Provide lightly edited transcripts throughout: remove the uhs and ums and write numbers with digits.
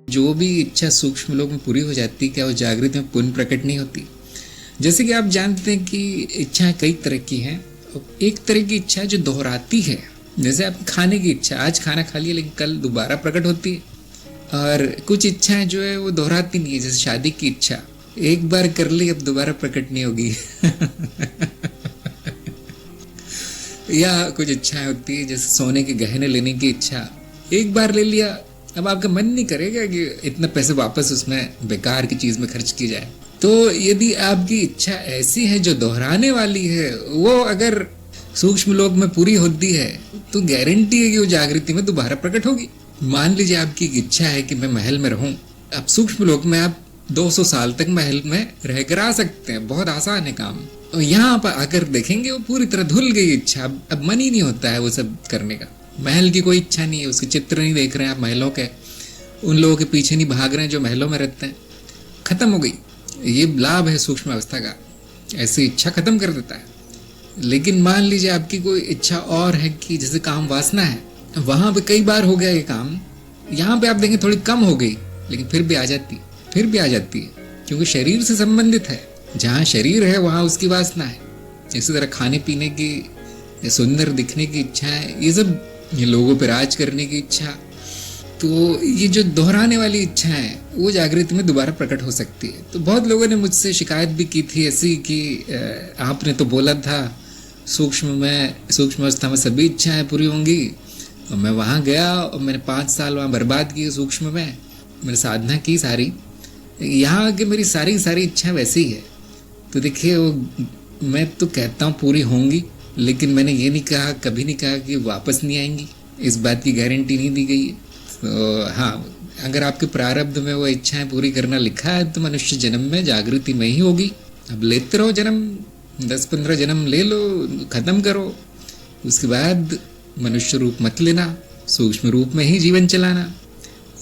जो भी इच्छा सूक्ष्म लोक में पूरी हो जाती है, क्या वो जागृत में पुनः प्रकट नहीं होती? जैसे कि आप जानते हैं कि इच्छाएं कई तरह की हैं। एक तरह की इच्छा जो दोहराती है, जैसे आप खाने की इच्छा, आज खाना खा लिया लेकिन कल दोबारा प्रकट होती है। और कुछ इच्छाएं जो है वो दोहराती नहीं है, जैसे शादी की इच्छा, एक बार कर ली अब दोबारा प्रकट नहीं होगी। या कुछ इच्छाएं होती है जैसे सोने के गहने लेने की इच्छा, एक बार ले लिया अब आपका मन नहीं करेगा कि इतना पैसे वापस उसमें बेकार की चीज में खर्च की जाए। तो यदि आपकी इच्छा ऐसी है जो दोहराने वाली है, वो अगर सूक्ष्म लोक में पूरी होती है तो गारंटी है कि वो जागृति में दोबारा प्रकट होगी। मान लीजिए आपकी इच्छा है कि मैं महल में रहूं, अब सूक्ष्म लोक में आप 200 साल तक महल में रहकर आ सकते हैं, बहुत आसान है काम। और यहाँ पर आकर देखेंगे वो पूरी तरह धुल गई इच्छा, अब मन ही नहीं होता है वो सब करने का। महल की कोई इच्छा नहीं है, उसके चित्र नहीं देख रहे हैं आप महलों के, उन लोगों के पीछे नहीं भाग रहे हैं जो महलों में रहते हैं, खत्म हो गई। ये लाभ है सूक्ष्म अवस्था का, ऐसी इच्छा खत्म कर देता है। लेकिन मान लीजिए आपकी कोई इच्छा और है कि जैसे काम वासना है, वहां पे कई बार हो गया ये काम, यहाँ पे आप देखेंगे थोड़ी कम हो गई, लेकिन फिर भी आ जाती है, क्योंकि शरीर से संबंधित है। जहाँ शरीर है वहां उसकी वासना है। इसी तरह खाने पीने की, सुंदर दिखने की इच्छा है, ये सब, ये लोगों पर राज करने की इच्छा, तो ये जो दोहराने वाली इच्छा है वो जागृति में दोबारा प्रकट हो सकती है। तो बहुत लोगों ने मुझसे शिकायत भी की थी ऐसी कि आपने तो बोला था सूक्ष्म अवस्था में सभी इच्छाएं पूरी होंगी, और मैं वहाँ गया और मैंने 5 साल वहाँ बर्बाद किए सूक्ष्म में, मैंने साधना की सारी, यहाँ आके मेरी सारी इच्छा वैसी ही है। तो देखिए वो मैं तो कहता हूँ पूरी होंगी, लेकिन मैंने ये नहीं कहा, कभी नहीं कहा कि वापस नहीं आएंगी, इस बात की गारंटी नहीं दी गई है। तो हाँ, अगर आपके प्रारब्ध में वो इच्छाएं पूरी करना लिखा है तो मनुष्य जन्म में जागृति में ही होगी। अब लेते रहो जन्म, 10-15 जन्म ले लो, खत्म करो, उसके बाद मनुष्य रूप मत लेना, सूक्ष्म रूप में ही जीवन चलाना।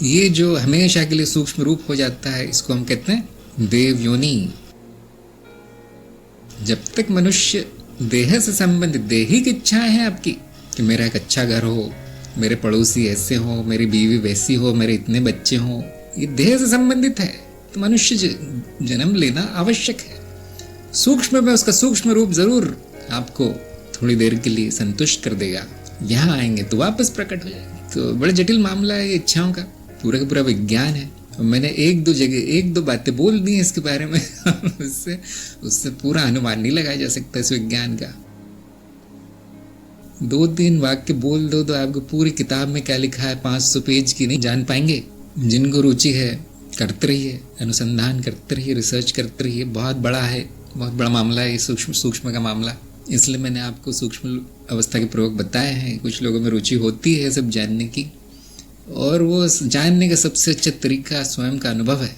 ये जो हमेशा के लिए सूक्ष्म रूप हो जाता है, इसको हम कहते हैं देव योनि। जब तक मनुष्य देह से संबंधित देहिक इच्छाएं हैं आपकी कि मेरा एक अच्छा घर हो, मेरे पड़ोसी ऐसे हो, मेरी बीवी वैसी हो, मेरे इतने बच्चे हो, ये देह से संबंधित है, तो मनुष्य जन्म लेना आवश्यक है। सूक्ष्म में उसका सूक्ष्म रूप जरूर आपको थोड़ी देर के लिए संतुष्ट कर देगा, यहाँ आएंगे तो वापस प्रकट हो जाएगा। तो बड़ा जटिल मामला है ये इच्छाओं का, पूरा का पूरा विज्ञान है। और मैंने 1-2 बातें बोल दी इसके बारे में। उससे पूरा अनुमान नहीं लगाया जा सकता इस विज्ञान का। 2-3 वाक्य बोल दो तो आपको पूरी किताब में क्या लिखा है 500 पेज की नहीं जान पाएंगे। जिनको रुचि है करते रहिए, अनुसंधान करते रहिए, रिसर्च करते रहिए। बहुत बड़ा है, बहुत बड़ा मामला है ये सूक्ष्म का मामला, इसलिए मैंने आपको सूक्ष्म अवस्था के प्रयोग बताए हैं। कुछ लोगों में रुचि होती है सब जानने की, और वो जानने का सबसे अच्छा तरीका स्वयं का अनुभव है।